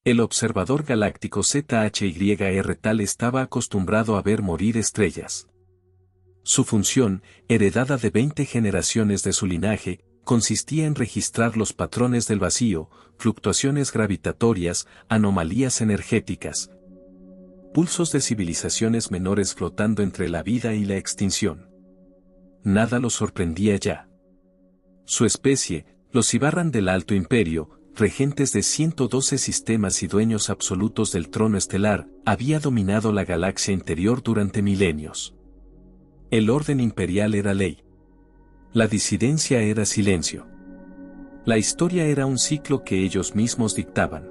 El observador galáctico ZHYR tal estaba acostumbrado a ver morir estrellas. Su función, heredada de 20 generaciones de su linaje, consistía en registrar los patrones del vacío, fluctuaciones gravitatorias, anomalías energéticas, pulsos de civilizaciones menores flotando entre la vida y la extinción. Nada lo sorprendía ya. Su especie, los Ibarran del Alto Imperio, regentes de 112 sistemas y dueños absolutos del trono estelar, había dominado la galaxia interior durante milenios. El orden imperial era ley. La disidencia era silencio. La historia era un ciclo que ellos mismos dictaban.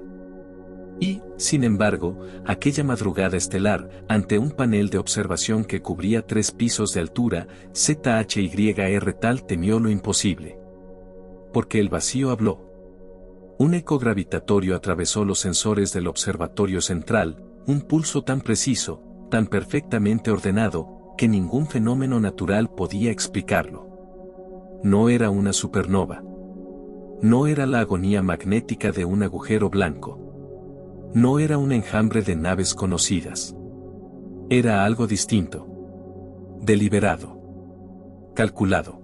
Y, sin embargo, aquella madrugada estelar, ante un panel de observación que cubría 3 pisos de altura, ZHYR tal temió lo imposible. Porque el vacío habló. Un eco gravitatorio atravesó los sensores del observatorio central, un pulso tan preciso, tan perfectamente ordenado, que ningún fenómeno natural podía explicarlo. No era una supernova. No era la agonía magnética de un agujero blanco. No era un enjambre de naves conocidas. Era algo distinto. Deliberado. Calculado.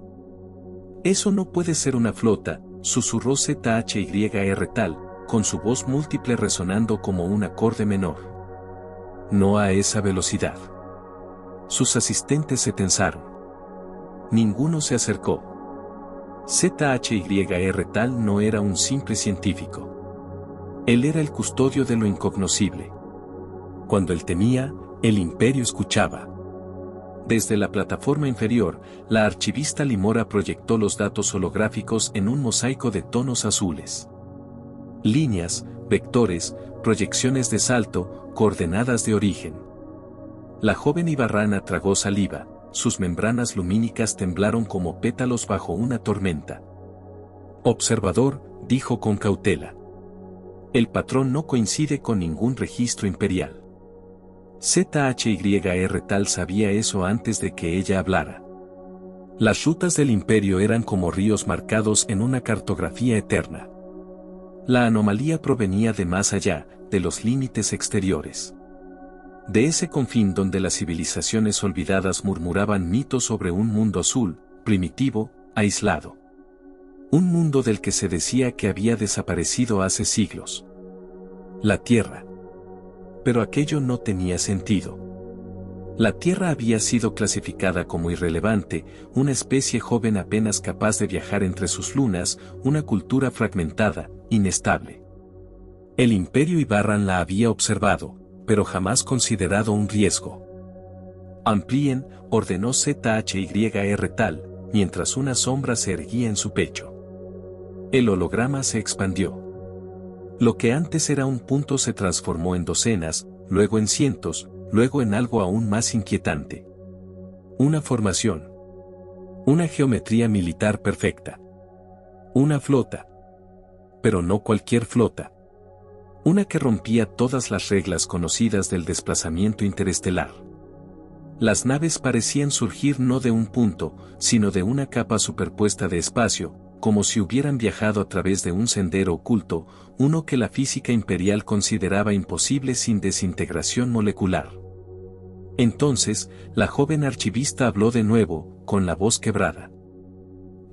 Eso no puede ser una flota, susurró ZHYR tal, con su voz múltiple resonando como un acorde menor. No a esa velocidad. Sus asistentes se tensaron. Ninguno se acercó. ZHYR tal no era un simple científico. Él era el custodio de lo incognoscible. Cuando él temía, el imperio escuchaba. Desde la plataforma inferior, la archivista Limora proyectó los datos holográficos en un mosaico de tonos azules. Líneas, vectores, proyecciones de salto, coordenadas de origen. La joven Ibarrana tragó saliva, sus membranas lumínicas temblaron como pétalos bajo una tormenta. Observador, dijo con cautela. El patrón no coincide con ningún registro imperial. ZHYR tal sabía eso antes de que ella hablara. Las rutas del imperio eran como ríos marcados en una cartografía eterna. La anomalía provenía de más allá, de los límites exteriores. De ese confín donde las civilizaciones olvidadas murmuraban mitos sobre un mundo azul, primitivo, aislado. Un mundo del que se decía que había desaparecido hace siglos. La Tierra. Pero aquello no tenía sentido. La Tierra había sido clasificada como irrelevante, una especie joven apenas capaz de viajar entre sus lunas, una cultura fragmentada, inestable. El Imperio Ibarran la había observado, pero jamás considerado un riesgo. Amplíen, ordenó ZHYR tal, mientras una sombra se erguía en su pecho. El holograma se expandió. Lo que antes era un punto se transformó en docenas, luego en cientos, luego en algo aún más inquietante. Una formación. Una geometría militar perfecta. Una flota. Pero no cualquier flota. Una que rompía todas las reglas conocidas del desplazamiento interestelar. Las naves parecían surgir no de un punto, sino de una capa superpuesta de espacio, como si hubieran viajado a través de un sendero oculto, uno que la física imperial consideraba imposible sin desintegración molecular. Entonces, la joven archivista habló de nuevo, con la voz quebrada.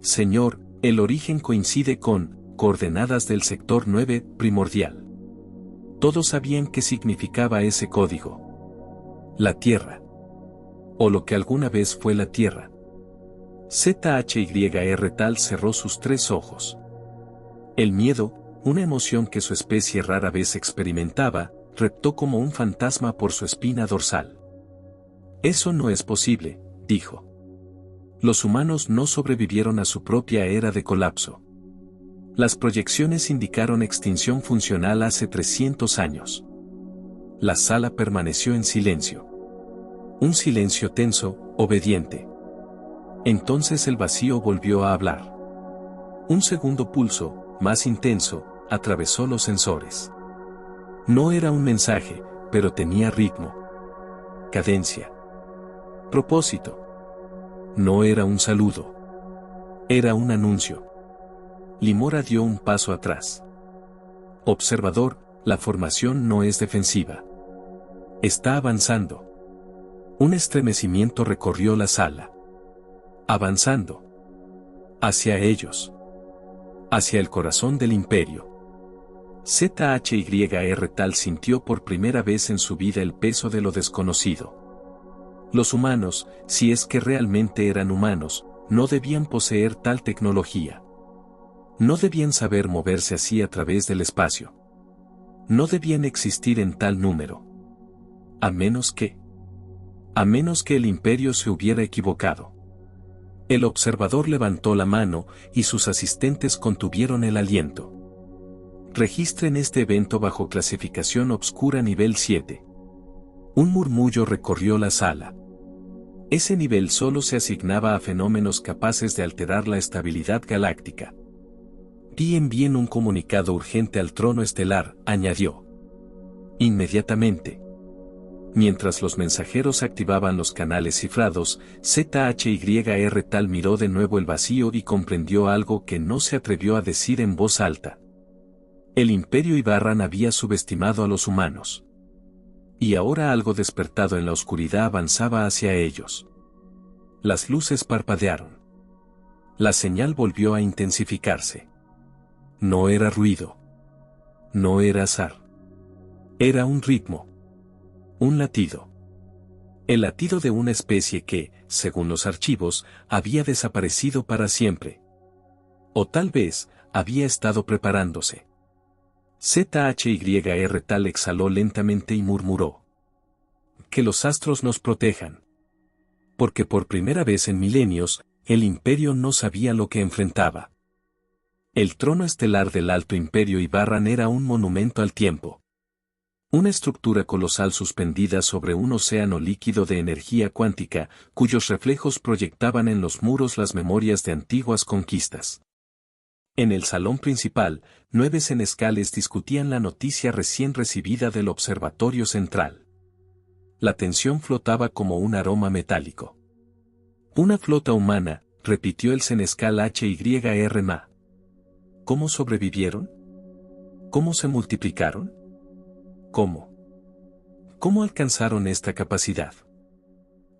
Señor, el origen coincide con coordenadas del sector 9 primordial. Todos sabían qué significaba ese código. La Tierra. O lo que alguna vez fue la Tierra. ZHYR tal cerró sus 3 ojos. El miedo, una emoción que su especie rara vez experimentaba, reptó como un fantasma por su espina dorsal. Eso no es posible, dijo. Los humanos no sobrevivieron a su propia era de colapso. Las proyecciones indicaron extinción funcional hace 300 años. La sala permaneció en silencio. Un silencio tenso, obediente. Entonces el vacío volvió a hablar. Un segundo pulso, más intenso, atravesó los sensores. No era un mensaje, pero tenía ritmo. Cadencia. Propósito. No era un saludo. Era un anuncio. Limora dio un paso atrás. Observador, La formación no es defensiva. Está avanzando. Un estremecimiento recorrió la sala. Avanzando. Hacia ellos. Hacia el corazón del imperio. ZHYR Tal sintió por primera vez en su vida el peso de lo desconocido. Los humanos, si es que realmente eran humanos, no debían poseer tal tecnología. No debían saber moverse así a través del espacio. No debían existir en tal número. A menos que el imperio se hubiera equivocado. El observador levantó la mano y sus asistentes contuvieron el aliento. Registren este evento bajo clasificación obscura nivel 7. Un murmullo recorrió la sala. Ese nivel solo se asignaba a fenómenos capaces de alterar la estabilidad galáctica. Envíen un comunicado urgente al trono estelar, añadió. Inmediatamente. Mientras los mensajeros activaban los canales cifrados, ZHYR Tal miró de nuevo el vacío y comprendió algo que no se atrevió a decir en voz alta. El Imperio Ibarran había subestimado a los humanos. Y ahora algo despertado en la oscuridad avanzaba hacia ellos. Las luces parpadearon. La señal volvió a intensificarse. No era ruido. No era azar. Era un ritmo. Un latido. El latido de una especie que, según los archivos, había desaparecido para siempre. O tal vez, había estado preparándose. ZHYR Tal exhaló lentamente y murmuró. Que los astros nos protejan. Porque por primera vez en milenios, el imperio no sabía lo que enfrentaba. El trono estelar del Alto Imperio Ibarran era un monumento al tiempo. Una estructura colosal suspendida sobre un océano líquido de energía cuántica, cuyos reflejos proyectaban en los muros las memorias de antiguas conquistas. En el salón principal, 9 senescales discutían la noticia recién recibida del observatorio central. La tensión flotaba como un aroma metálico. Una flota humana, repitió el senescal HYR Ma. ¿Cómo sobrevivieron? ¿Cómo se multiplicaron? ¿Cómo? ¿Cómo alcanzaron esta capacidad?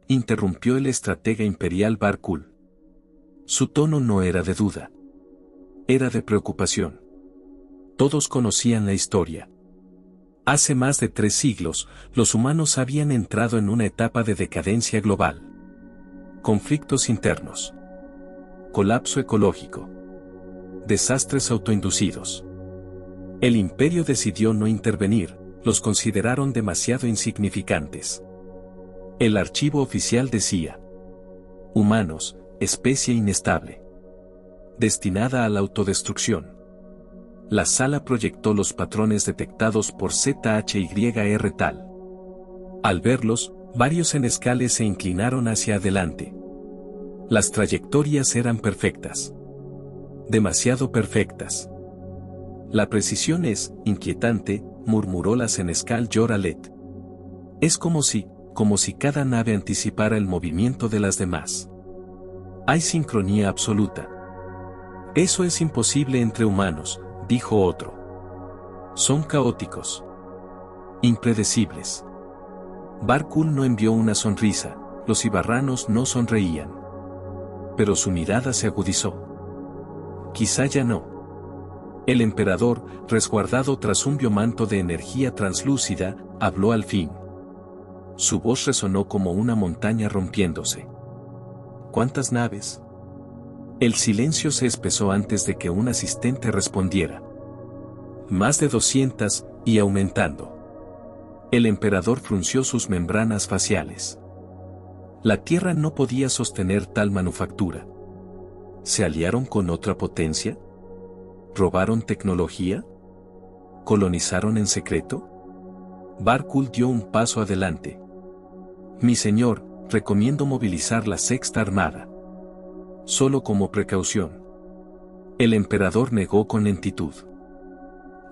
Interrumpió el estratega imperial Barkul. Su tono no era de duda. Era de preocupación. Todos conocían la historia. Hace más de 3 siglos, los humanos habían entrado en una etapa de decadencia global. Conflictos internos. Colapso ecológico. Desastres autoinducidos. El imperio decidió no intervenir. Los consideraron demasiado insignificantes. El archivo oficial decía: humanos, especie inestable. Destinada a la autodestrucción. La sala proyectó los patrones detectados por ZHYR Tal. Al verlos, varios senescales se inclinaron hacia adelante. Las trayectorias eran perfectas. Demasiado perfectas. La precisión es inquietante, murmuró la senescal Yoralet. Es como si cada nave anticipara el movimiento de las demás. Hay sincronía absoluta. Eso es imposible entre humanos, dijo otro. Son caóticos. Impredecibles. Barkul no envió una sonrisa, los ibarranos no sonreían. Pero su mirada se agudizó. Quizá ya no. El emperador, resguardado tras un biomanto de energía translúcida, habló al fin. Su voz resonó como una montaña rompiéndose. ¿Cuántas naves? El silencio se espesó antes de que un asistente respondiera. Más de 200, y aumentando. El emperador frunció sus membranas faciales. La Tierra no podía sostener tal manufactura. ¿Se aliaron con otra potencia? ¿Robaron tecnología? ¿Colonizaron en secreto? Barkul dio un paso adelante. Mi señor, recomiendo movilizar la Sexta Armada. Solo como precaución. El emperador negó con lentitud.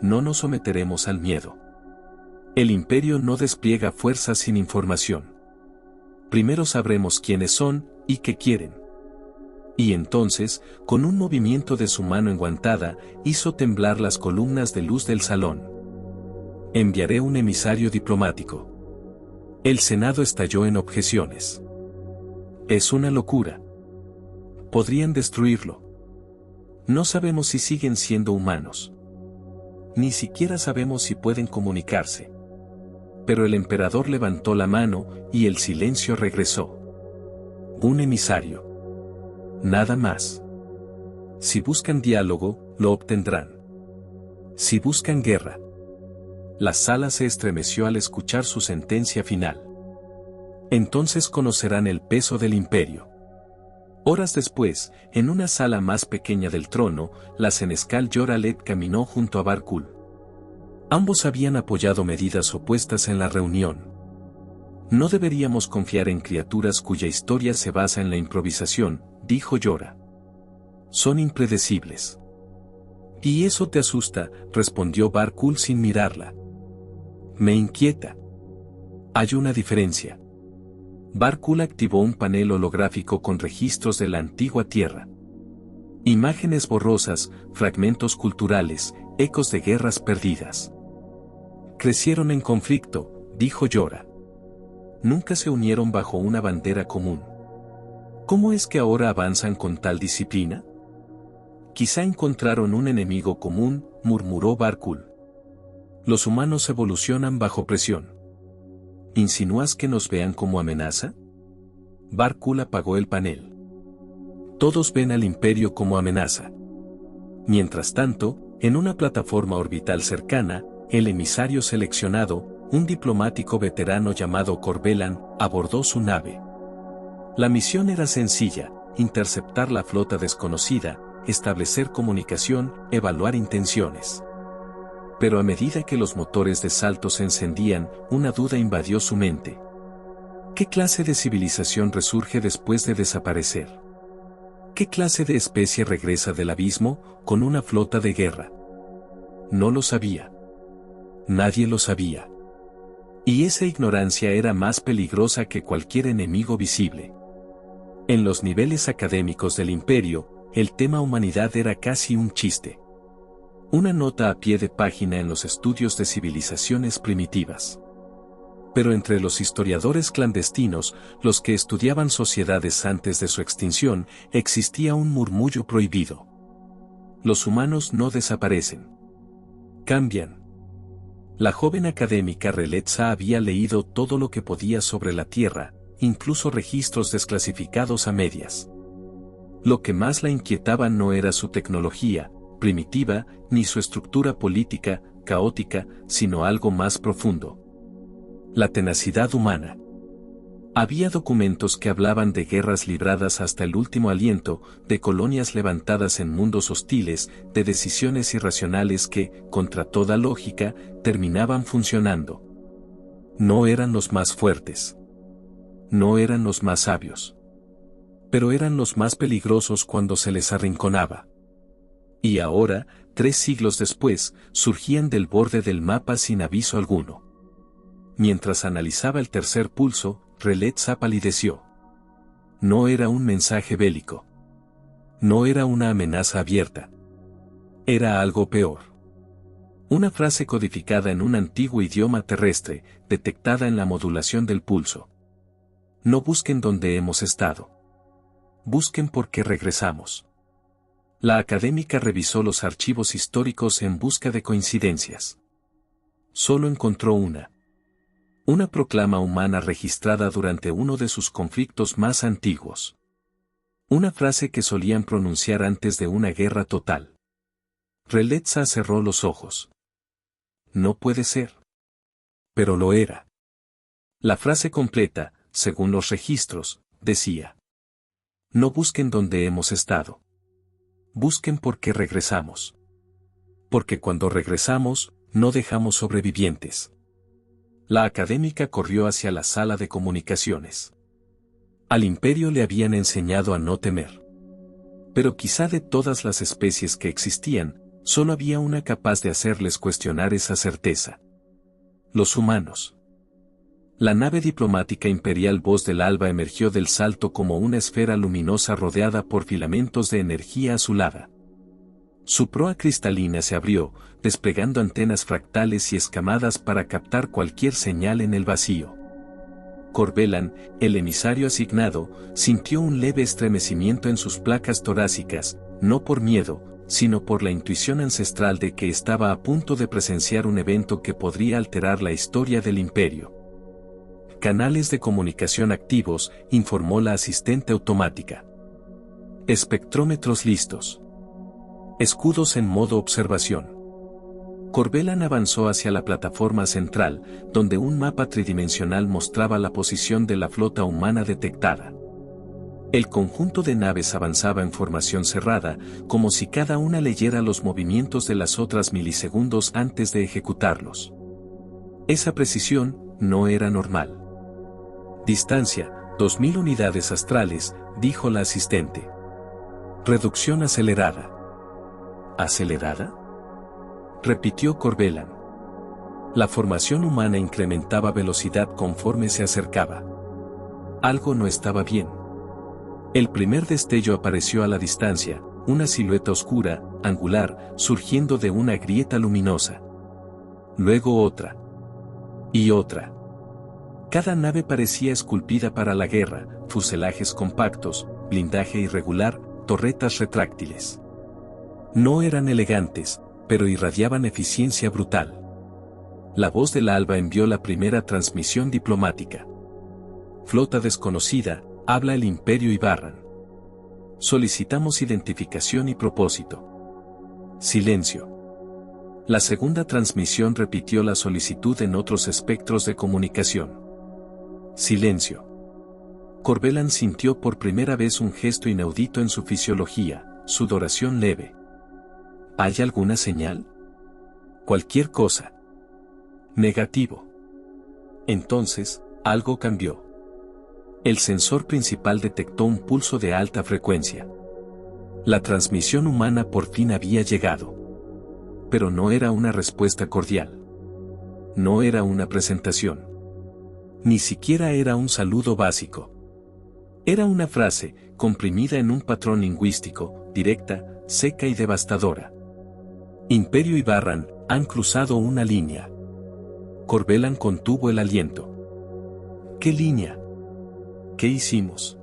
No nos someteremos al miedo. El imperio no despliega fuerzas sin información. Primero sabremos quiénes son y qué quieren. Y entonces, con un movimiento de su mano enguantada, hizo temblar las columnas de luz del salón. Enviaré un emisario diplomático. El Senado estalló en objeciones. Es una locura. Podrían destruirlo. No sabemos si siguen siendo humanos. Ni siquiera sabemos si pueden comunicarse. Pero el emperador levantó la mano y el silencio regresó. Un emisario. Nada más. Si buscan diálogo, lo obtendrán. Si buscan guerra. La sala se estremeció al escuchar su sentencia final. Entonces conocerán el peso del imperio. Horas después, en una sala más pequeña del trono, la senescal Yoralet caminó junto a Barkul. Ambos habían apoyado medidas opuestas en la reunión. No deberíamos confiar en criaturas cuya historia se basa en la improvisación, dijo Yora. Son impredecibles. ¿Y eso te asusta?, respondió Barkul sin mirarla. Me inquieta. Hay una diferencia. Barkul activó un panel holográfico con registros de la antigua Tierra. Imágenes borrosas, fragmentos culturales, ecos de guerras perdidas. Crecieron en conflicto, dijo Yora. Nunca se unieron bajo una bandera común. ¿Cómo es que ahora avanzan con tal disciplina? Quizá encontraron un enemigo común, murmuró Barkul. Los humanos evolucionan bajo presión. ¿Insinúas que nos vean como amenaza? Barkul apagó el panel. Todos ven al imperio como amenaza. Mientras tanto, en una plataforma orbital cercana, el emisario seleccionado, un diplomático veterano llamado Corbelan, abordó su nave. La misión era sencilla: interceptar la flota desconocida, establecer comunicación, evaluar intenciones. Pero a medida que los motores de salto se encendían, una duda invadió su mente. ¿Qué clase de civilización resurge después de desaparecer? ¿Qué clase de especie regresa del abismo, con una flota de guerra? No lo sabía. Nadie lo sabía. Y esa ignorancia era más peligrosa que cualquier enemigo visible. En los niveles académicos del imperio, el tema humanidad era casi un chiste. Una nota a pie de página en los estudios de civilizaciones primitivas. Pero entre los historiadores clandestinos, los que estudiaban sociedades antes de su extinción, existía un murmullo prohibido. Los humanos no desaparecen. Cambian. La joven académica Reletza había leído todo lo que podía sobre la Tierra, incluso registros desclasificados a medias. Lo que más la inquietaba no era su tecnología primitiva, ni su estructura política, caótica, sino algo más profundo. La tenacidad humana. Había documentos que hablaban de guerras libradas hasta el último aliento, de colonias levantadas en mundos hostiles, de decisiones irracionales que, contra toda lógica, terminaban funcionando. No eran los más fuertes. No eran los más sabios. Pero eran los más peligrosos cuando se les arrinconaba. Y ahora, 3 siglos después, surgían del borde del mapa sin aviso alguno. Mientras analizaba el tercer pulso, Reletza palideció. No era un mensaje bélico. No era una amenaza abierta. Era algo peor. Una frase codificada en un antiguo idioma terrestre, detectada en la modulación del pulso. No busquen donde hemos estado. Busquen por qué regresamos. La académica revisó los archivos históricos en busca de coincidencias. Solo encontró una. Una proclama humana registrada durante uno de sus conflictos más antiguos. Una frase que solían pronunciar antes de una guerra total. Reletza cerró los ojos. No puede ser. Pero lo era. La frase completa, según los registros, decía: no busquen donde hemos estado. Busquen por qué regresamos. Porque cuando regresamos, no dejamos sobrevivientes. La académica corrió hacia la sala de comunicaciones. Al imperio le habían enseñado a no temer. Pero quizá de todas las especies que existían, solo había una capaz de hacerles cuestionar esa certeza. Los humanos. La nave diplomática imperial Voz del Alba emergió del salto como una esfera luminosa rodeada por filamentos de energía azulada. Su proa cristalina se abrió, desplegando antenas fractales y escamadas para captar cualquier señal en el vacío. Corbelan, el emisario asignado, sintió un leve estremecimiento en sus placas torácicas, no por miedo, sino por la intuición ancestral de que estaba a punto de presenciar un evento que podría alterar la historia del imperio. Canales de comunicación activos, informó la asistente automática. Espectrómetros listos. Escudos en modo observación. Corbelan avanzó hacia la plataforma central, donde un mapa tridimensional mostraba la posición de la flota humana detectada. El conjunto de naves avanzaba en formación cerrada, como si cada una leyera los movimientos de las otras milisegundos antes de ejecutarlos. Esa precisión no era normal. Distancia, 2000 unidades astrales, dijo la asistente. Reducción acelerada. ¿Acelerada?, repitió Corbelan. La formación humana incrementaba velocidad conforme se acercaba. Algo no estaba bien. El primer destello apareció a la distancia, una silueta oscura, angular, surgiendo de una grieta luminosa. Luego otra. Y otra. Cada nave parecía esculpida para la guerra, fuselajes compactos, blindaje irregular, torretas retráctiles. No eran elegantes, pero irradiaban eficiencia brutal. La voz del alba envió la primera transmisión diplomática. Flota desconocida, habla el Imperio Ibarran. Solicitamos identificación y propósito. Silencio. La segunda transmisión repitió la solicitud en otros espectros de comunicación. Silencio. Corbelan sintió por primera vez un gesto inaudito en su fisiología, sudoración leve. ¿Hay alguna señal? Cualquier cosa. Negativo. Entonces, algo cambió. El sensor principal detectó un pulso de alta frecuencia. La transmisión humana por fin había llegado. Pero no era una respuesta cordial. No era una presentación. Ni siquiera era un saludo básico. Era una frase, comprimida en un patrón lingüístico, directa, seca y devastadora. Imperio Ibarran, han cruzado una línea. Corbelan contuvo el aliento. ¿Qué línea? ¿Qué hicimos?,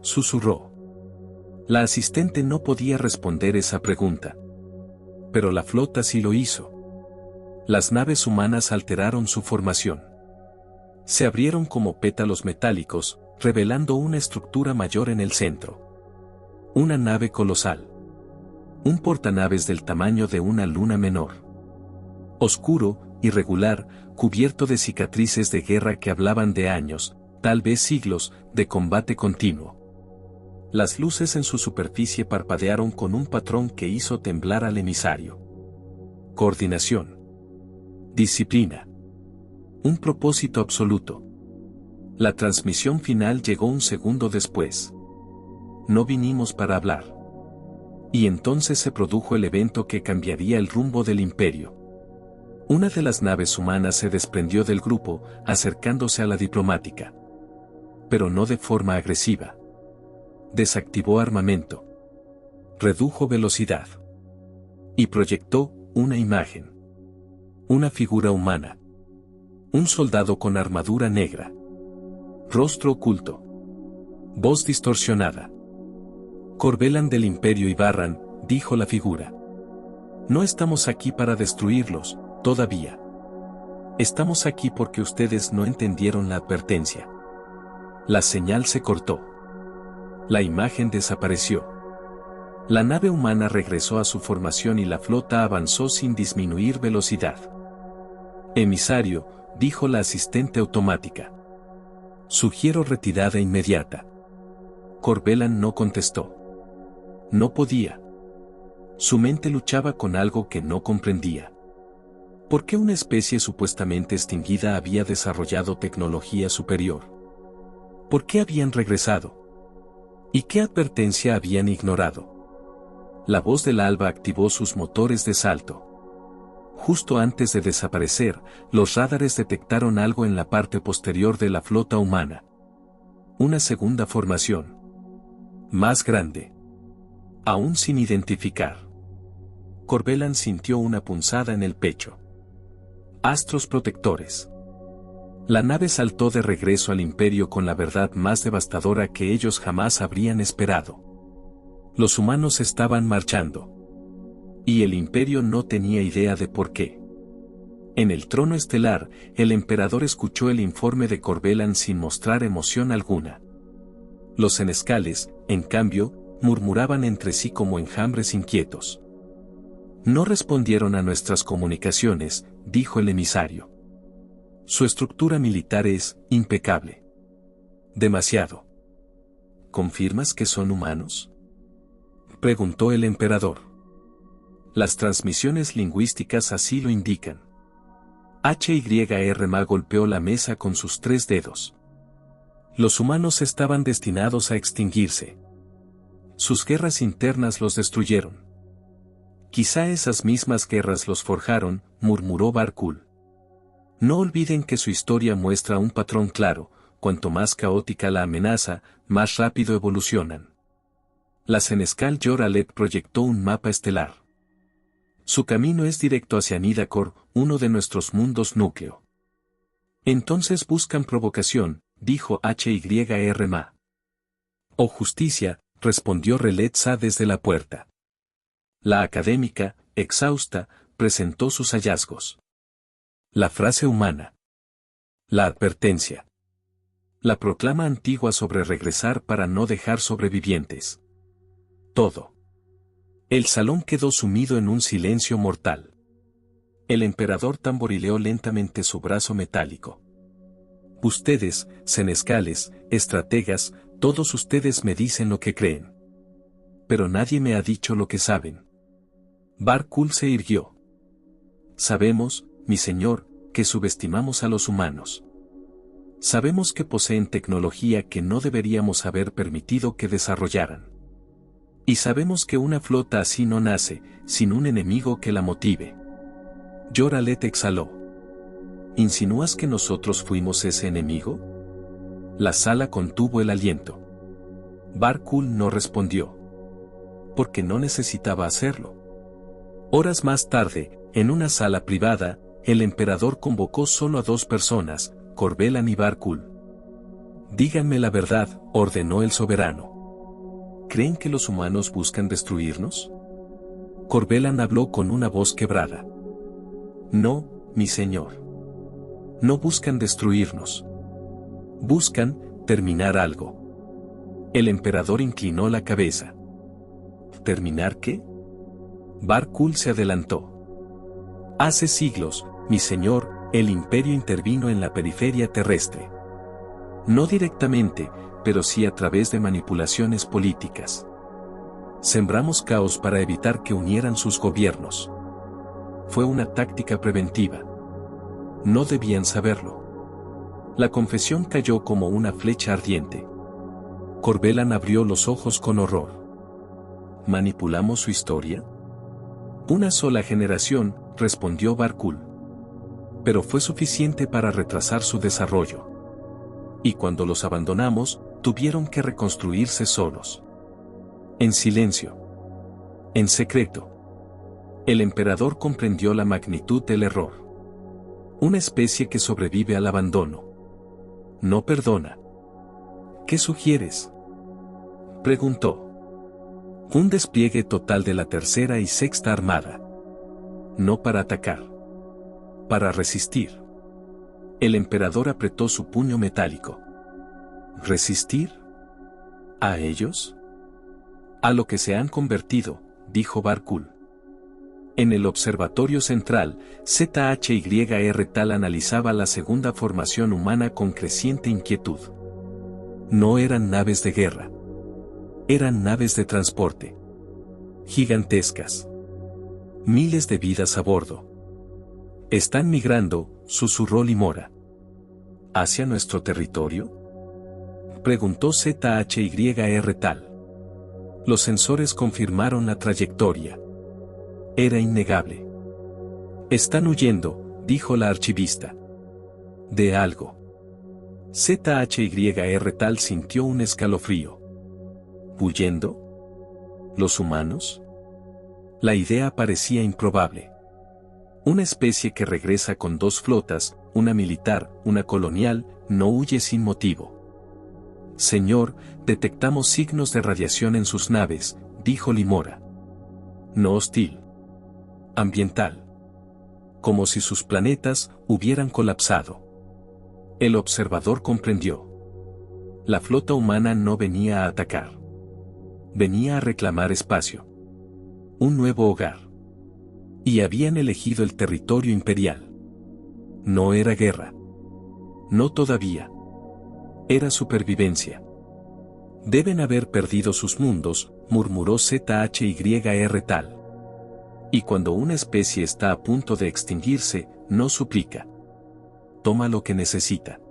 susurró. La asistente no podía responder esa pregunta. Pero la flota sí lo hizo. Las naves humanas alteraron su formación. Se abrieron como pétalos metálicos, revelando una estructura mayor en el centro. Una nave colosal. Un portanaves del tamaño de una luna menor. Oscuro, irregular, cubierto de cicatrices de guerra que hablaban de años, tal vez siglos, de combate continuo. Las luces en su superficie parpadearon con un patrón que hizo temblar al emisario. Coordinación. Disciplina. Un propósito absoluto. La transmisión final llegó un segundo después. No vinimos para hablar. Y entonces se produjo el evento que cambiaría el rumbo del imperio. Una de las naves humanas se desprendió del grupo, acercándose a la diplomática. Pero no de forma agresiva. Desactivó armamento. Redujo velocidad. Y proyectó una imagen. Una figura humana. Un soldado con armadura negra. Rostro oculto. Voz distorsionada. Corbelan del Imperio Ibarran, dijo la figura. No estamos aquí para destruirlos, todavía. Estamos aquí porque ustedes no entendieron la advertencia. La señal se cortó. La imagen desapareció. La nave humana regresó a su formación y la flota avanzó sin disminuir velocidad. Emisario, dijo la asistente automática. Sugiero retirada inmediata. Corbelan no contestó. No podía. Su mente luchaba con algo que no comprendía. ¿Por qué una especie supuestamente extinguida había desarrollado tecnología superior? ¿Por qué habían regresado? ¿Y qué advertencia habían ignorado? La voz del alba activó sus motores de salto. Justo antes de desaparecer, los radares detectaron algo en la parte posterior de la flota humana. Una segunda formación. Más grande. Aún sin identificar. Corbelan sintió una punzada en el pecho. Astros protectores. La nave saltó de regreso al imperio con la verdad más devastadora que ellos jamás habrían esperado. Los humanos estaban marchando. Y el imperio no tenía idea de por qué. En el trono estelar, el emperador escuchó el informe de Corbelan sin mostrar emoción alguna. Los senescales, en cambio, murmuraban entre sí como enjambres inquietos. No respondieron a nuestras comunicaciones, dijo el emisario. Su estructura militar es impecable. Demasiado. ¿Confirmas que son humanos?, preguntó el emperador. Las transmisiones lingüísticas así lo indican. HYRMA golpeó la mesa con sus 3 dedos. Los humanos estaban destinados a extinguirse. Sus guerras internas los destruyeron. Quizá esas mismas guerras los forjaron, murmuró Barkul. No olviden que su historia muestra un patrón claro: cuanto más caótica la amenaza, más rápido evolucionan. La senescal Yor-Alet proyectó un mapa estelar. Su camino es directo hacia Nidacor, uno de nuestros mundos núcleo. Entonces buscan provocación, dijo HYRMA. O justicia, respondió Reletza desde la puerta. La académica, exhausta, presentó sus hallazgos. La frase humana. La advertencia. La proclama antigua sobre regresar para no dejar sobrevivientes. Todo. El salón quedó sumido en un silencio mortal. El emperador tamborileó lentamente su brazo metálico. Ustedes, senescales, estrategas, todos ustedes me dicen lo que creen. Pero nadie me ha dicho lo que saben. Barkul se irguió. Sabemos, mi señor, que subestimamos a los humanos. Sabemos que poseen tecnología que no deberíamos haber permitido que desarrollaran. Y sabemos que una flota así no nace, sin un enemigo que la motive. Yor-Alet exhaló. ¿Insinúas que nosotros fuimos ese enemigo? La sala contuvo el aliento. Barkul no respondió. Porque no necesitaba hacerlo. Horas más tarde, en una sala privada, el emperador convocó solo a 2 personas, Corbelan y Barkul. Díganme la verdad, ordenó el soberano. ¿Creen que los humanos buscan destruirnos? Corbelan habló con una voz quebrada. No, mi señor. No buscan destruirnos. Buscan terminar algo. El emperador inclinó la cabeza. ¿Terminar qué? Barkul se adelantó. Hace siglos, mi señor, el imperio intervino en la periferia terrestre. No directamente, pero sí a través de manipulaciones políticas. Sembramos caos para evitar que unieran sus gobiernos. Fue una táctica preventiva. No debían saberlo. La confesión cayó como una flecha ardiente. Corbelan abrió los ojos con horror. ¿Manipulamos su historia? Una sola generación, respondió Barkul. Pero fue suficiente para retrasar su desarrollo. Y cuando los abandonamos, tuvieron que reconstruirse solos. En silencio. En secreto. El emperador comprendió la magnitud del error. Una especie que sobrevive al abandono. No perdona. ¿Qué sugieres?, preguntó. Un despliegue total de la Tercera y Sexta Armada. No para atacar. Para resistir. El emperador apretó su puño metálico. ¿Resistir? ¿A ellos? A lo que se han convertido, dijo Barkul. En el observatorio central, ZHYR Tal analizaba la segunda formación humana con creciente inquietud. No eran naves de guerra. Eran naves de transporte. Gigantescas. Miles de vidas a bordo. Están migrando, susurró Limora. ¿Hacia nuestro territorio?, preguntó ZHYR Tal. Los sensores confirmaron la trayectoria. Era innegable. Están huyendo, dijo la archivista. De algo. ZHYR Tal sintió un escalofrío. ¿Huyendo? ¿Los humanos? La idea parecía improbable. Una especie que regresa con dos flotas, una militar, una colonial, no huye sin motivo. Señor, detectamos signos de radiación en sus naves, dijo Limora. No hostil. Ambiental. Como si sus planetas hubieran colapsado. El observador comprendió. La flota humana no venía a atacar. Venía a reclamar espacio. Un nuevo hogar. Y habían elegido el territorio imperial. No era guerra. No todavía. Era supervivencia. Deben haber perdido sus mundos, murmuró ZHYR tal. Y cuando una especie está a punto de extinguirse, no suplica. Toma lo que necesita.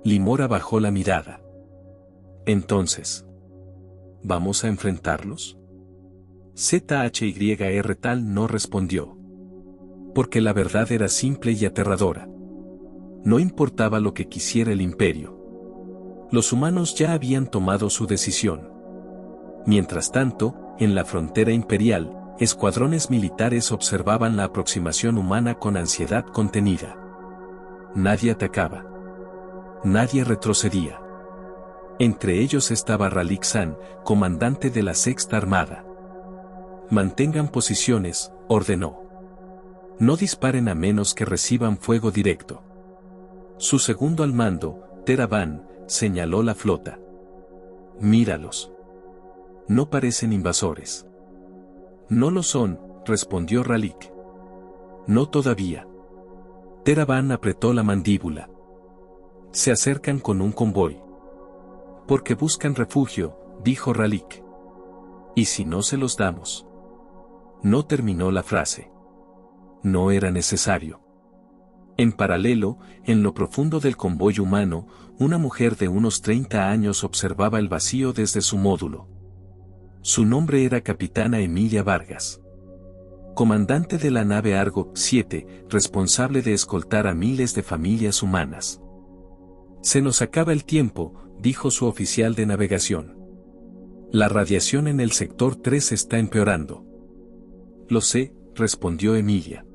Limora bajó la mirada. Entonces, ¿vamos a enfrentarlos? ZHYR tal no respondió. Porque la verdad era simple y aterradora. No importaba lo que quisiera el imperio. Los humanos ya habían tomado su decisión. Mientras tanto, en la frontera imperial, escuadrones militares observaban la aproximación humana con ansiedad contenida. Nadie atacaba. Nadie retrocedía. Entre ellos estaba Ralik San, comandante de la Sexta Armada. Mantengan posiciones, ordenó. No disparen a menos que reciban fuego directo. Su segundo al mando, Teraban, señaló la flota. Míralos. No parecen invasores. No lo son, respondió Ralik. No todavía. Teraban apretó la mandíbula. Se acercan con un convoy. Porque buscan refugio, dijo Ralik. ¿Y si no se los damos? No terminó la frase. No era necesario. En paralelo, en lo profundo del convoy humano, una mujer de unos 30 años observaba el vacío desde su módulo. Su nombre era Capitana Emilia Vargas. Comandante de la nave Argo 7, responsable de escoltar a miles de familias humanas. Se nos acaba el tiempo, dijo su oficial de navegación. La radiación en el sector 3 está empeorando. Lo sé, respondió Emilia.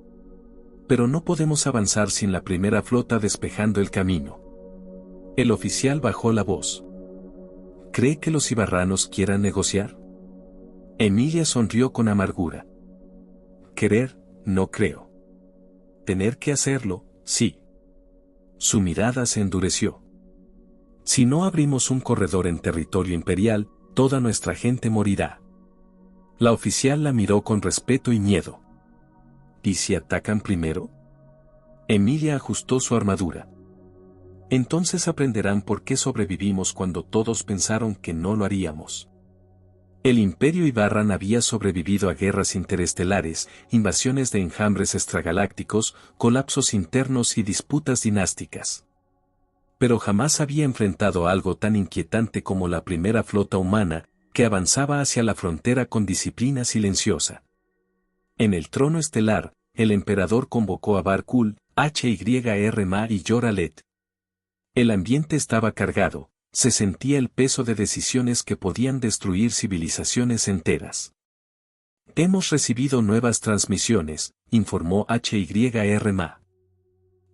Pero no podemos avanzar sin la primera flota despejando el camino. El oficial bajó la voz. ¿Cree que los ibarranos quieran negociar? Emilia sonrió con amargura. Querer, no creo. Tener que hacerlo, sí. Su mirada se endureció. Si no abrimos un corredor en territorio imperial, toda nuestra gente morirá. La oficial la miró con respeto y miedo. ¿Y si atacan primero? Emilia ajustó su armadura. Entonces aprenderán por qué sobrevivimos cuando todos pensaron que no lo haríamos. El Imperio Ibarran había sobrevivido a guerras interestelares, invasiones de enjambres extragalácticos, colapsos internos y disputas dinásticas. Pero jamás había enfrentado algo tan inquietante como la primera flota humana, que avanzaba hacia la frontera con disciplina silenciosa. En el trono estelar, el emperador convocó a Barkul, HYR-Ma y Yoralet. El ambiente estaba cargado, se sentía el peso de decisiones que podían destruir civilizaciones enteras. Hemos recibido nuevas transmisiones, informó HYR-Ma.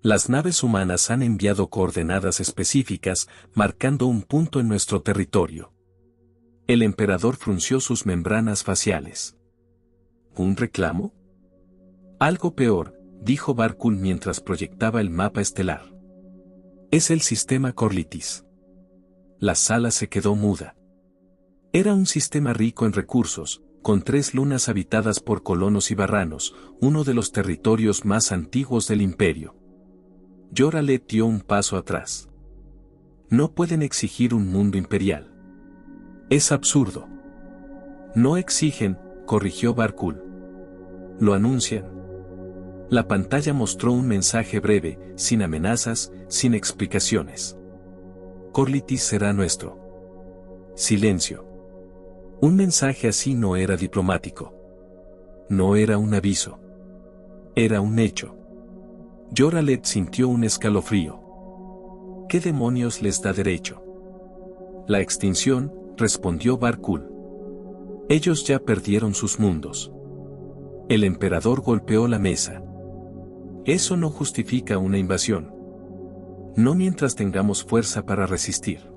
Las naves humanas han enviado coordenadas específicas, marcando un punto en nuestro territorio. El emperador frunció sus membranas faciales. ¿Un reclamo? Algo peor, dijo Barkul mientras proyectaba el mapa estelar. Es el sistema Corlitis. La sala se quedó muda. Era un sistema rico en recursos, con 3 lunas habitadas por colonos ibarranos, uno de los territorios más antiguos del imperio. Yoralet dio un paso atrás. No pueden exigir un mundo imperial. Es absurdo. No exigen, corrigió Barkul. Lo anuncian. La pantalla mostró un mensaje breve, sin amenazas, sin explicaciones. Corlitis será nuestro. Silencio. Un mensaje así no era diplomático. No era un aviso. Era un hecho. Yoralet sintió un escalofrío. ¿Qué demonios les da derecho? La extinción, respondió Barkul. Ellos ya perdieron sus mundos. El emperador golpeó la mesa. Eso no justifica una invasión. No mientras tengamos fuerza para resistir.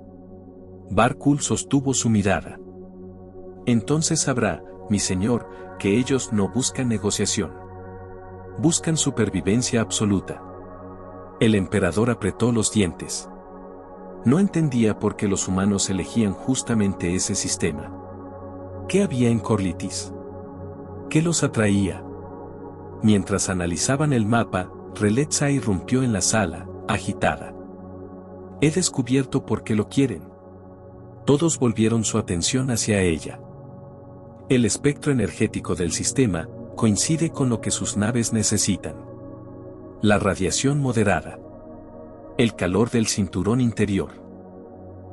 Barkul sostuvo su mirada. Entonces sabrá, mi señor, que ellos no buscan negociación. Buscan supervivencia absoluta. El emperador apretó los dientes. No entendía por qué los humanos elegían justamente ese sistema. ¿Qué había en Corlitis? ¿Qué los atraía? Mientras analizaban el mapa, Reletza irrumpió en la sala, agitada. He descubierto por qué lo quieren. Todos volvieron su atención hacia ella. El espectro energético del sistema coincide con lo que sus naves necesitan. La radiación moderada. El calor del cinturón interior.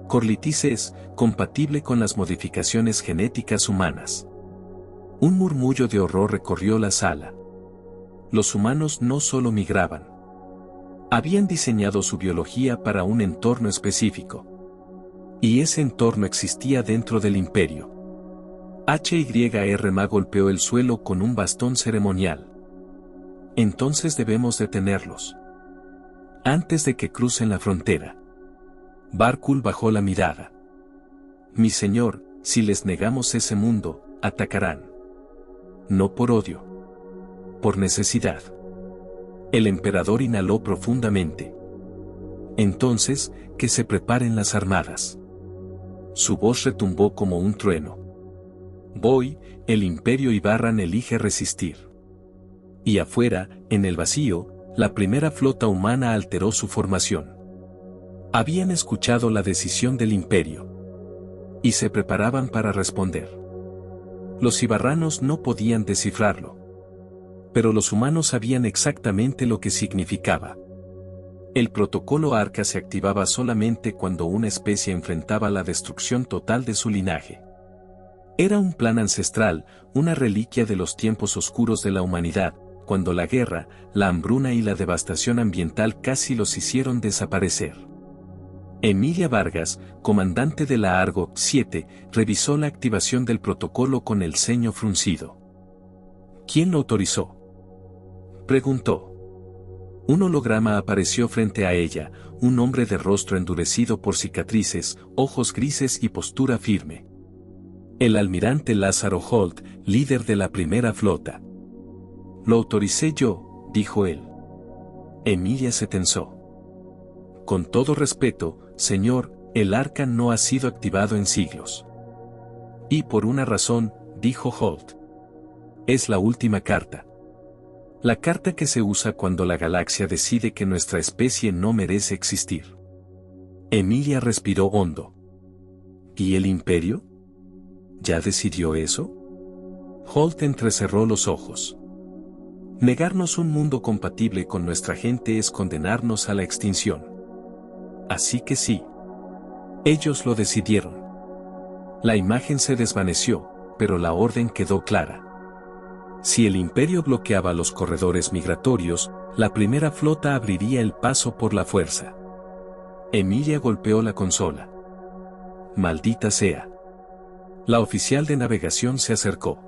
Corlitis es compatible con las modificaciones genéticas humanas. Un murmullo de horror recorrió la sala. Los humanos no solo migraban. Habían diseñado su biología para un entorno específico. Y ese entorno existía dentro del imperio. HYRMA golpeó el suelo con un bastón ceremonial. Entonces debemos detenerlos. Antes de que crucen la frontera. Barkul bajó la mirada. Mi señor, si les negamos ese mundo, atacarán. No por odio. Por necesidad. El emperador inhaló profundamente. Entonces, que se preparen las armadas. Su voz retumbó como un trueno. Voy, el imperio Ibarran elige resistir. Y afuera, en el vacío, la primera flota humana alteró su formación. Habían escuchado la decisión del imperio. Y se preparaban para responder. Los ibarranos no podían descifrarlo. Pero los humanos sabían exactamente lo que significaba. El protocolo Arca se activaba solamente cuando una especie enfrentaba la destrucción total de su linaje. Era un plan ancestral, una reliquia de los tiempos oscuros de la humanidad, cuando la guerra, la hambruna y la devastación ambiental casi los hicieron desaparecer. Emilia Vargas, comandante de la Argo 7, revisó la activación del protocolo con el ceño fruncido. ¿Quién lo autorizó?, preguntó. Un holograma apareció frente a ella, un hombre de rostro endurecido por cicatrices, ojos grises y postura firme. El almirante Lázaro Holt, líder de la primera flota. Lo autoricé yo, dijo él. Emilia se tensó. Con todo respeto, señor, el arca no ha sido activado en siglos. Y por una razón, dijo Holt. Es la última carta. La carta que se usa cuando la galaxia decide que nuestra especie no merece existir. Emilia respiró hondo. ¿Y el imperio? ¿Ya decidió eso? Holt entrecerró los ojos. Negarnos un mundo compatible con nuestra gente es condenarnos a la extinción. Así que sí. Ellos lo decidieron. La imagen se desvaneció, pero la orden quedó clara. Si el imperio bloqueaba los corredores migratorios, la primera flota abriría el paso por la fuerza. Emilia golpeó la consola. Maldita sea. La oficial de navegación se acercó.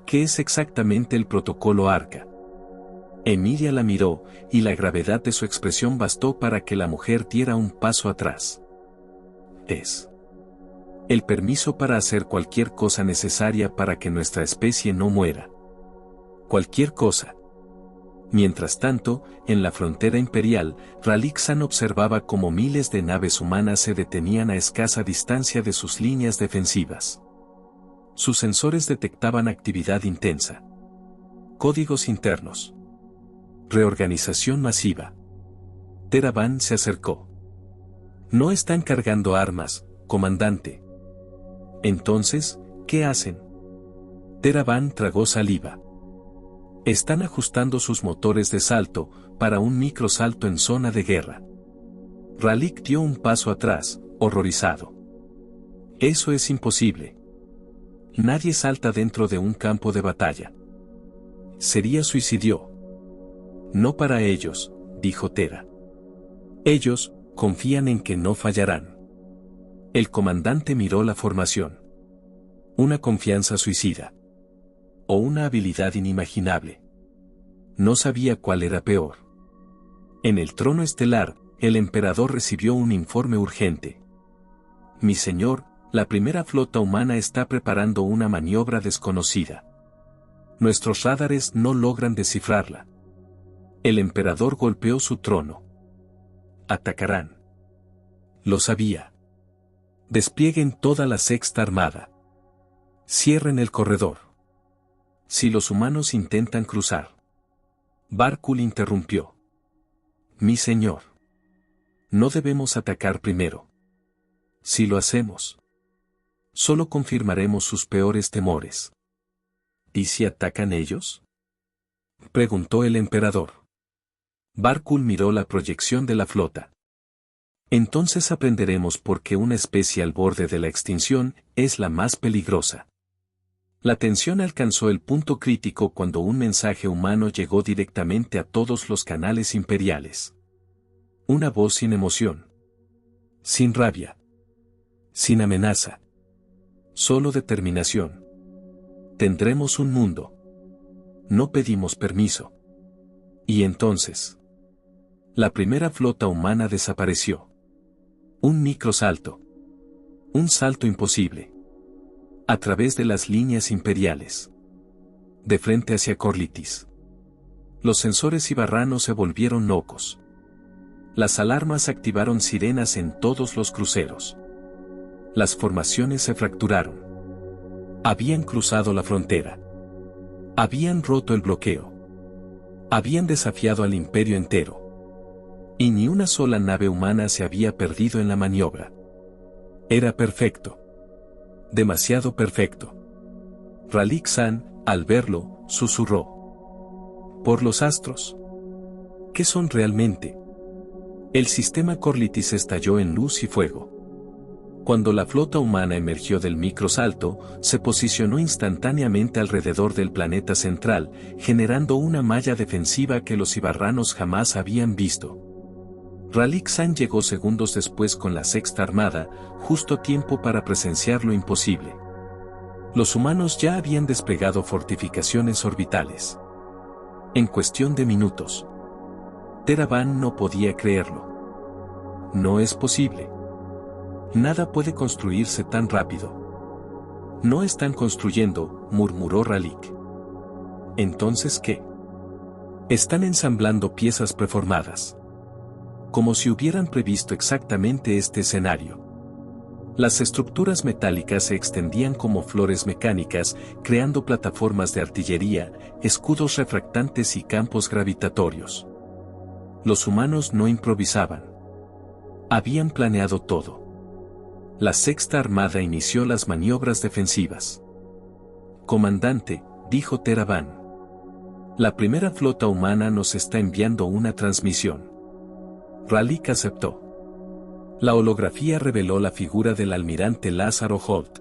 ¿Qué es exactamente el protocolo Arca? Emilia la miró, y la gravedad de su expresión bastó para que la mujer diera un paso atrás. Es el permiso para hacer cualquier cosa necesaria para que nuestra especie no muera. Cualquier cosa. Mientras tanto, en la frontera imperial, Ralixan observaba cómo miles de naves humanas se detenían a escasa distancia de sus líneas defensivas. Sus sensores detectaban actividad intensa. Códigos internos. Reorganización masiva. Teraban se acercó. No están cargando armas, comandante. Entonces, ¿qué hacen? Teraban tragó saliva. Están ajustando sus motores de salto, para un microsalto en zona de guerra. Ralik dio un paso atrás, horrorizado. Eso es imposible. Nadie salta dentro de un campo de batalla. Sería suicidio. No para ellos, dijo Tera. Ellos, confían en que no fallarán. El comandante miró la formación. Una confianza suicida. o una habilidad inimaginable. No sabía cuál era peor. En el trono estelar, el emperador recibió un informe urgente. Mi señor, la primera flota humana está preparando una maniobra desconocida. Nuestros radares no logran descifrarla. El emperador golpeó su trono. Atacarán. Lo sabía. Desplieguen toda la Sexta Armada. Cierren el corredor. Si los humanos intentan cruzar. Barkul interrumpió. Mi señor. No debemos atacar primero. Si lo hacemos, solo confirmaremos sus peores temores. ¿Y si atacan ellos?, preguntó el emperador. Barkul miró la proyección de la flota. Entonces aprenderemos por qué una especie al borde de la extinción es la más peligrosa. La tensión alcanzó el punto crítico cuando un mensaje humano llegó directamente a todos los canales imperiales. Una voz sin emoción. Sin rabia. Sin amenaza. Solo determinación. Tendremos un mundo. No pedimos permiso. Y entonces, la primera flota humana desapareció. Un microsalto. Un salto imposible. A través de las líneas imperiales. De frente hacia Corlitis. Los sensores ibarranos se volvieron locos. Las alarmas activaron sirenas en todos los cruceros. Las formaciones se fracturaron. Habían cruzado la frontera. Habían roto el bloqueo. Habían desafiado al imperio entero. Y ni una sola nave humana se había perdido en la maniobra. Era perfecto. Demasiado perfecto. Ralik San, al verlo, susurró. Por los astros. ¿Qué son realmente? El sistema Corlitis estalló en luz y fuego. Cuando la flota humana emergió del microsalto, se posicionó instantáneamente alrededor del planeta central, generando una malla defensiva que los ibarranos jamás habían visto. Ralik San llegó segundos después con la Sexta Armada, justo a tiempo para presenciar lo imposible. Los humanos ya habían desplegado fortificaciones orbitales. En cuestión de minutos. Teraban no podía creerlo. No es posible. Nada puede construirse tan rápido. No están construyendo, murmuró Ralik. ¿Entonces qué? Están ensamblando piezas preformadas. Como si hubieran previsto exactamente este escenario. Las estructuras metálicas se extendían como flores mecánicas, creando plataformas de artillería, escudos refractantes y campos gravitatorios. Los humanos no improvisaban. Habían planeado todo. La Sexta Armada inició las maniobras defensivas. Comandante, dijo Teraban. La primera flota humana nos está enviando una transmisión. Ralik aceptó. La holografía reveló la figura del almirante Lázaro Holt.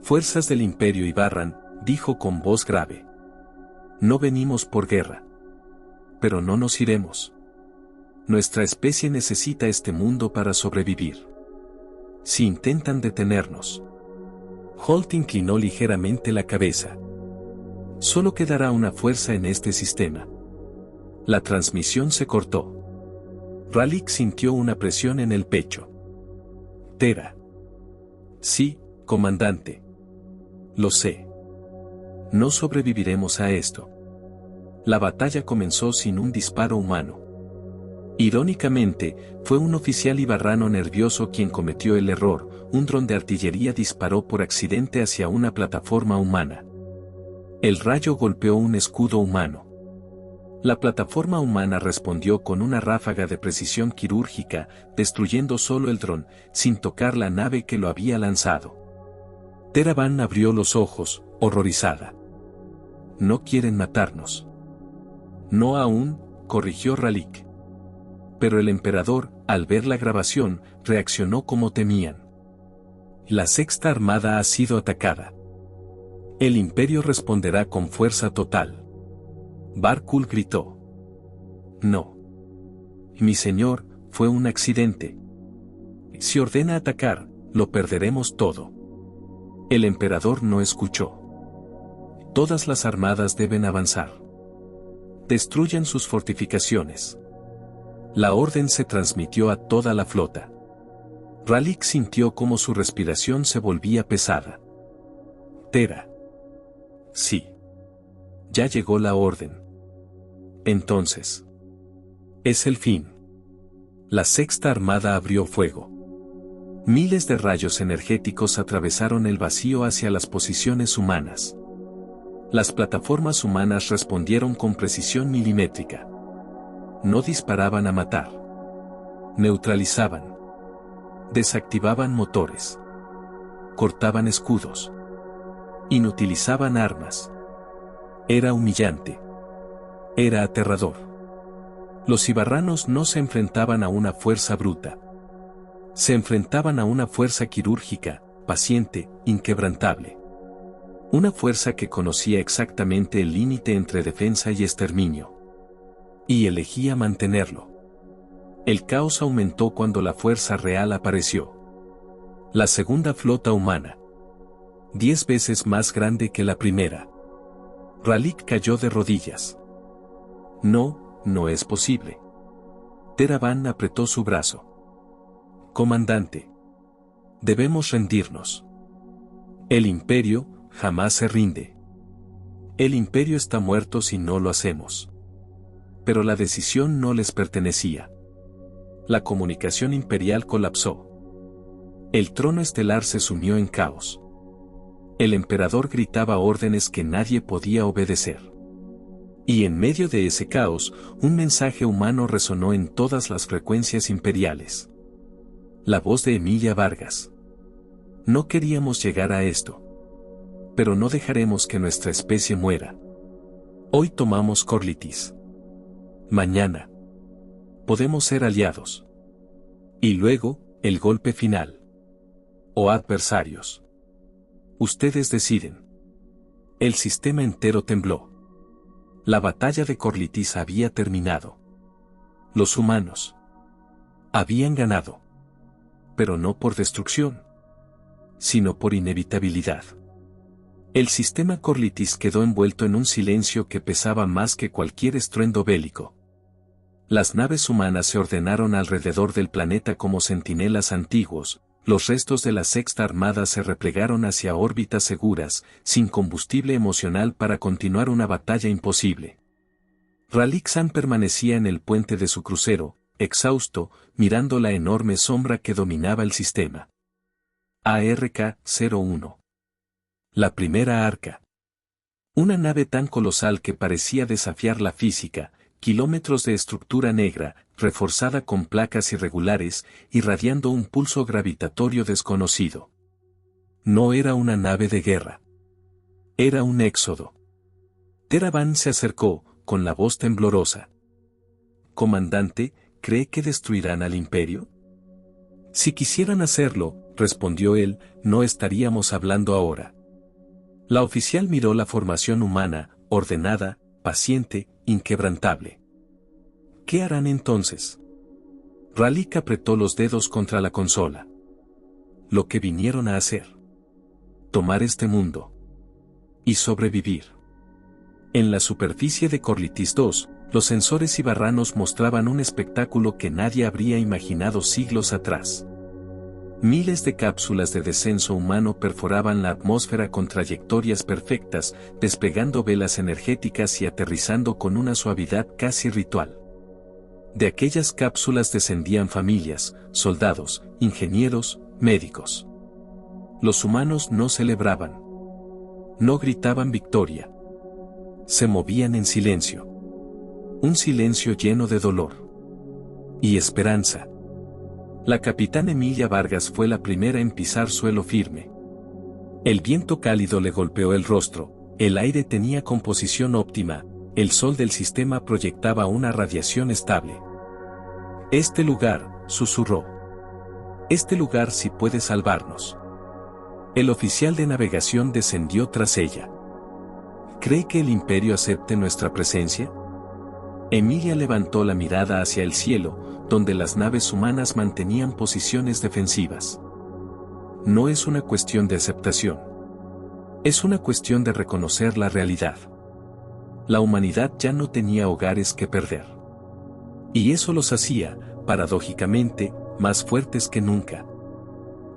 Fuerzas del Imperio Ibarran, dijo con voz grave. No venimos por guerra. Pero no nos iremos. Nuestra especie necesita este mundo para sobrevivir. Si intentan detenernos. Holt inclinó ligeramente la cabeza. Solo quedará una fuerza en este sistema. La transmisión se cortó. Ralik sintió una presión en el pecho. Tera. Sí, comandante. Lo sé. No sobreviviremos a esto. La batalla comenzó sin un disparo humano. Irónicamente, fue un oficial ibarrano nervioso quien cometió el error. Un dron de artillería disparó por accidente hacia una plataforma humana. El rayo golpeó un escudo humano. La plataforma humana respondió con una ráfaga de precisión quirúrgica, destruyendo solo el dron, sin tocar la nave que lo había lanzado. Teraban abrió los ojos, horrorizada. No quieren matarnos. No aún, corrigió Ralik. Pero el emperador, al ver la grabación, reaccionó como temían. La Sexta Armada ha sido atacada. El imperio responderá con fuerza total. Barkul gritó. No. Mi señor, fue un accidente. Si ordena atacar, lo perderemos todo. El emperador no escuchó. Todas las armadas deben avanzar. Destruyan sus fortificaciones. La orden se transmitió a toda la flota. Ralik sintió cómo su respiración se volvía pesada. Tera. Sí. Ya llegó la orden. Entonces. Es el fin. La Sexta Armada abrió fuego. Miles de rayos energéticos atravesaron el vacío hacia las posiciones humanas. Las plataformas humanas respondieron con precisión milimétrica. No disparaban a matar. Neutralizaban. Desactivaban motores. Cortaban escudos. Inutilizaban armas. Era humillante. Era aterrador. Los ibarranos no se enfrentaban a una fuerza bruta. Se enfrentaban a una fuerza quirúrgica, paciente, inquebrantable. Una fuerza que conocía exactamente el límite entre defensa y exterminio. Y elegía mantenerlo. El caos aumentó cuando la fuerza real apareció. La segunda flota humana. 10 veces más grande que la primera. Ralik cayó de rodillas. No, no es posible. Tera Van apretó su brazo. Comandante. Debemos rendirnos. El Imperio jamás se rinde. El Imperio está muerto si no lo hacemos. Pero la decisión no les pertenecía. La comunicación imperial colapsó. El trono estelar se sumió en caos. El emperador gritaba órdenes que nadie podía obedecer. Y en medio de ese caos, un mensaje humano resonó en todas las frecuencias imperiales. La voz de Emilia Vargas. No queríamos llegar a esto. Pero no dejaremos que nuestra especie muera. Hoy tomamos Corlitis. Mañana. Podemos ser aliados. Y luego, el golpe final. O adversarios. Ustedes deciden. El sistema entero tembló. La batalla de Corlitis había terminado. Los humanos habían ganado. Pero no por destrucción, sino por inevitabilidad. El sistema Corlitis quedó envuelto en un silencio que pesaba más que cualquier estruendo bélico. Las naves humanas se ordenaron alrededor del planeta como centinelas antiguos, los restos de la Sexta Armada se replegaron hacia órbitas seguras, sin combustible emocional para continuar una batalla imposible. Ralik San permanecía en el puente de su crucero, exhausto, mirando la enorme sombra que dominaba el sistema. ARK-01. La primera arca. Una nave tan colosal que parecía desafiar la física, kilómetros de estructura negra, reforzada con placas irregulares, irradiando un pulso gravitatorio desconocido. No era una nave de guerra. Era un éxodo. Tera Van se acercó, con la voz temblorosa. Comandante, ¿cree que destruirán al Imperio? Si quisieran hacerlo, respondió él, no estaríamos hablando ahora. La oficial miró la formación humana, ordenada, paciente, inquebrantable. ¿Qué harán entonces? Ralik apretó los dedos contra la consola. Lo que vinieron a hacer. Tomar este mundo. Y sobrevivir. En la superficie de Corlitis II, los sensores ibarranos mostraban un espectáculo que nadie habría imaginado siglos atrás. Miles de cápsulas de descenso humano perforaban la atmósfera con trayectorias perfectas, despegando velas energéticas y aterrizando con una suavidad casi ritual. De aquellas cápsulas descendían familias, soldados, ingenieros, médicos. Los humanos no celebraban. No gritaban victoria. Se movían en silencio. Un silencio lleno de dolor. Y esperanza. La capitán Emilia Vargas fue la primera en pisar suelo firme. El viento cálido le golpeó el rostro, el aire tenía composición óptima, el sol del sistema proyectaba una radiación estable. Este lugar, susurró. Este lugar sí puede salvarnos. El oficial de navegación descendió tras ella. ¿Cree que el Imperio acepte nuestra presencia? Emilia levantó la mirada hacia el cielo, donde las naves humanas mantenían posiciones defensivas. No es una cuestión de aceptación. Es una cuestión de reconocer la realidad. La humanidad ya no tenía hogares que perder. Y eso los hacía, paradójicamente, más fuertes que nunca.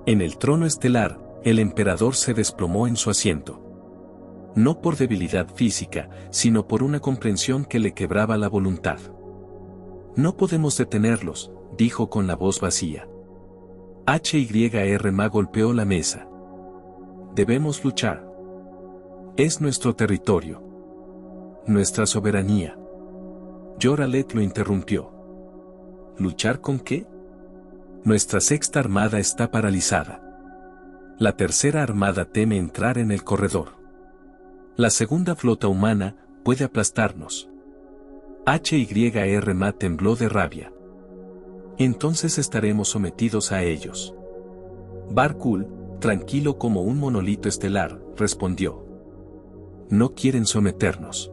En el trono estelar, el emperador se desplomó en su asiento. No por debilidad física, sino por una comprensión que le quebraba la voluntad. No podemos detenerlos, dijo con la voz vacía. HYR golpeó la mesa. Debemos luchar. Es nuestro territorio. Nuestra soberanía. Yoralet lo interrumpió. ¿Luchar con qué? Nuestra sexta armada está paralizada. La tercera armada teme entrar en el corredor. La segunda flota humana puede aplastarnos. HYR tembló de rabia. Entonces estaremos sometidos a ellos. Barkul, tranquilo como un monolito estelar, respondió. No quieren someternos.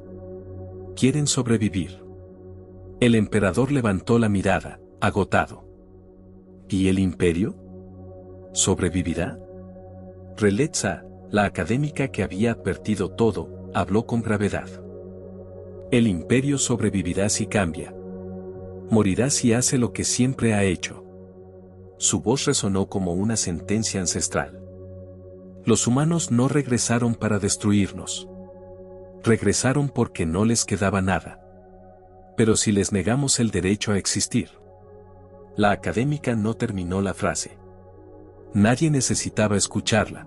Quieren sobrevivir. El emperador levantó la mirada, agotado. ¿Y el imperio? ¿Sobrevivirá? Reletza, la académica que había advertido todo, habló con gravedad. El imperio sobrevivirá si cambia. Morirá si hace lo que siempre ha hecho. Su voz resonó como una sentencia ancestral. Los humanos no regresaron para destruirnos. Regresaron porque no les quedaba nada. Pero si les negamos el derecho a existir. La académica no terminó la frase. Nadie necesitaba escucharla.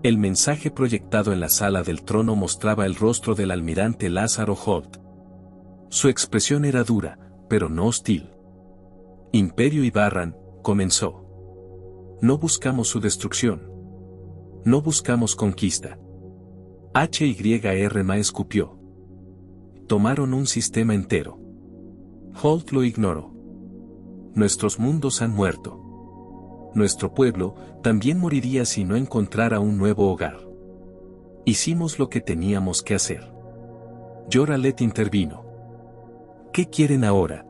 El mensaje proyectado en la sala del trono mostraba el rostro del almirante Lázaro Holt. Su expresión era dura, pero no hostil. Imperio Ibarran, comenzó. No buscamos su destrucción. No buscamos conquista. HYR escupió. Tomaron un sistema entero. Holt lo ignoró. Nuestros mundos han muerto. Nuestro pueblo también moriría si no encontrara un nuevo hogar. Hicimos lo que teníamos que hacer. Yoralet intervino. ¿Qué quieren ahora?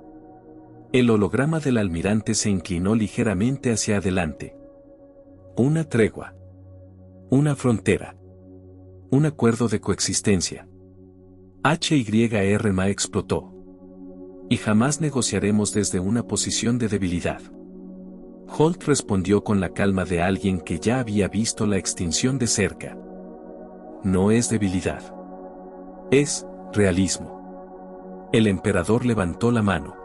El holograma del almirante se inclinó ligeramente hacia adelante. Una tregua. Una frontera. Un acuerdo de coexistencia. HYR explotó. Y jamás negociaremos desde una posición de debilidad. Holt respondió con la calma de alguien que ya había visto la extinción de cerca. No es debilidad. Es realismo. El emperador levantó la mano.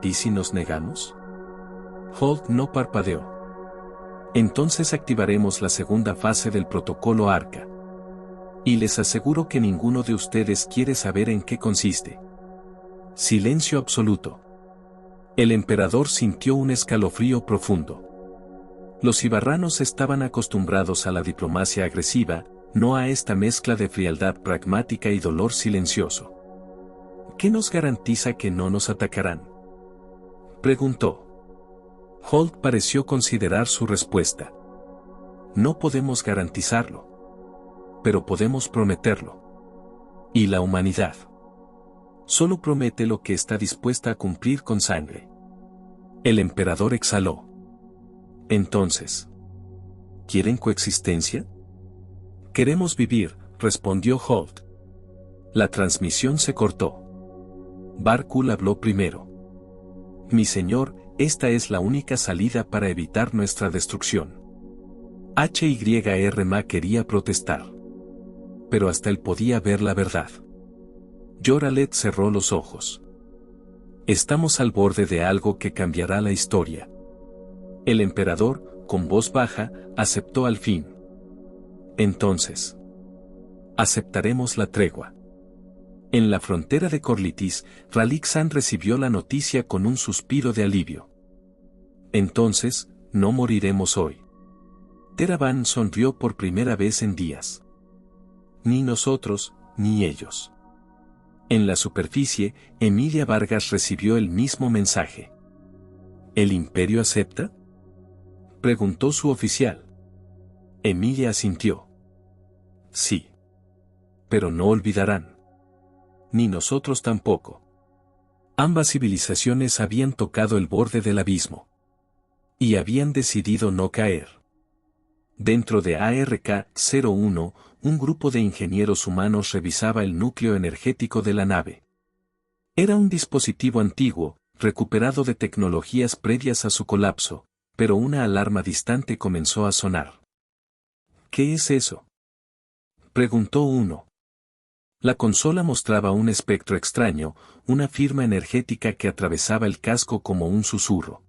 ¿Y si nos negamos? Holt no parpadeó. Entonces activaremos la segunda fase del protocolo Arca. Y les aseguro que ninguno de ustedes quiere saber en qué consiste. Silencio absoluto. El emperador sintió un escalofrío profundo. Los ibarranos estaban acostumbrados a la diplomacia agresiva, no a esta mezcla de frialdad pragmática y dolor silencioso. ¿Qué nos garantiza que no nos atacarán? Preguntó. Holt pareció considerar su respuesta. No podemos garantizarlo. Pero podemos prometerlo. ¿Y la humanidad? Solo promete lo que está dispuesta a cumplir con sangre. El emperador exhaló. Entonces, ¿quieren coexistencia? Queremos vivir, respondió Holt. La transmisión se cortó. Barkul habló primero. Mi señor, esta es la única salida para evitar nuestra destrucción. HYR quería protestar. Pero hasta él podía ver la verdad. Yoralet cerró los ojos. Estamos al borde de algo que cambiará la historia. El emperador, con voz baja, aceptó al fin. Entonces, aceptaremos la tregua. En la frontera de Corlitis, Ralixan recibió la noticia con un suspiro de alivio. Entonces, no moriremos hoy. Teraban sonrió por primera vez en días. Ni nosotros, ni ellos. En la superficie, Emilia Vargas recibió el mismo mensaje. ¿El imperio acepta? Preguntó su oficial. Emilia asintió. Sí. Pero no olvidarán. Ni nosotros tampoco. Ambas civilizaciones habían tocado el borde del abismo. Y habían decidido no caer. Dentro de ARK-01, un grupo de ingenieros humanos revisaba el núcleo energético de la nave. Era un dispositivo antiguo, recuperado de tecnologías previas a su colapso, pero una alarma distante comenzó a sonar. ¿Qué es eso?, preguntó uno. La consola mostraba un espectro extraño, una firma energética que atravesaba el casco como un susurro.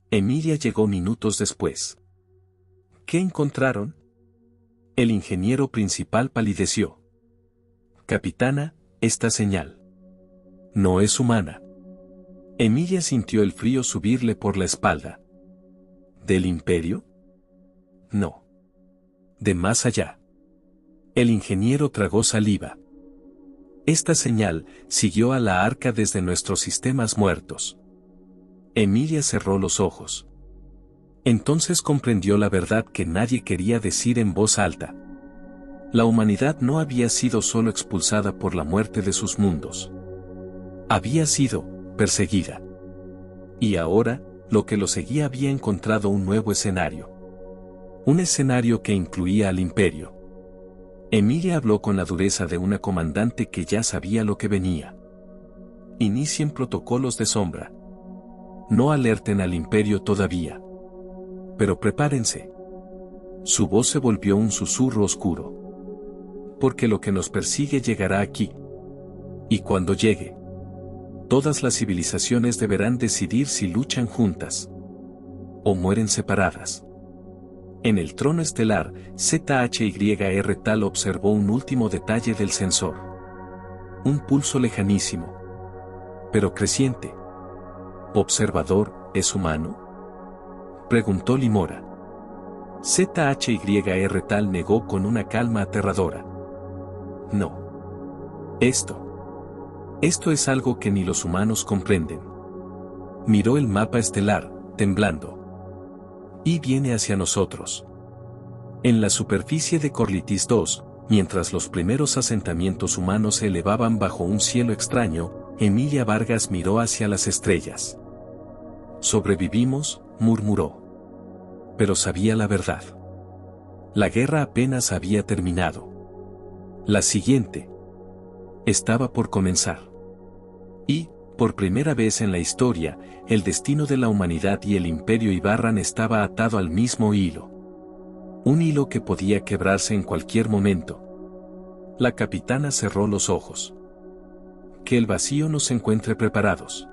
Emilia llegó minutos después. ¿Qué encontraron? El ingeniero principal palideció. Capitana, esta señal no es humana. Emilia sintió el frío subirle por la espalda. ¿Del Imperio? No. De más allá. El ingeniero tragó saliva. Esta señal siguió a la arca desde nuestros sistemas muertos. Emilia cerró los ojos. Entonces comprendió la verdad que nadie quería decir en voz alta. La humanidad no había sido solo expulsada por la muerte de sus mundos. Había sido perseguida. Y ahora, lo que lo seguía había encontrado un nuevo escenario. Un escenario que incluía al Imperio. Emilia habló con la dureza de una comandante que ya sabía lo que venía. Inicien protocolos de sombra. No alerten al Imperio todavía. Pero prepárense. Su voz se volvió un susurro oscuro. Porque lo que nos persigue llegará aquí. Y cuando llegue, todas las civilizaciones deberán decidir si luchan juntas o mueren separadas. En el trono estelar, ZHYR Tal observó un último detalle del sensor. Un pulso lejanísimo, pero creciente. ¿Observador, es humano?, preguntó Limora. ZHYR Tal negó con una calma aterradora. No. Esto es algo que ni los humanos comprenden. Miró el mapa estelar, temblando. Y viene hacia nosotros. En la superficie de Corlitis II, mientras los primeros asentamientos humanos se elevaban bajo un cielo extraño, Emilia Vargas miró hacia las estrellas. Sobrevivimos, murmuró. Pero sabía la verdad. La guerra apenas había terminado. La siguiente estaba por comenzar. Y, por primera vez en la historia, el destino de la humanidad y el Imperio Ibarran estaba atado al mismo hilo. Un hilo que podía quebrarse en cualquier momento. La capitana cerró los ojos. Que el vacío nos encuentre preparados.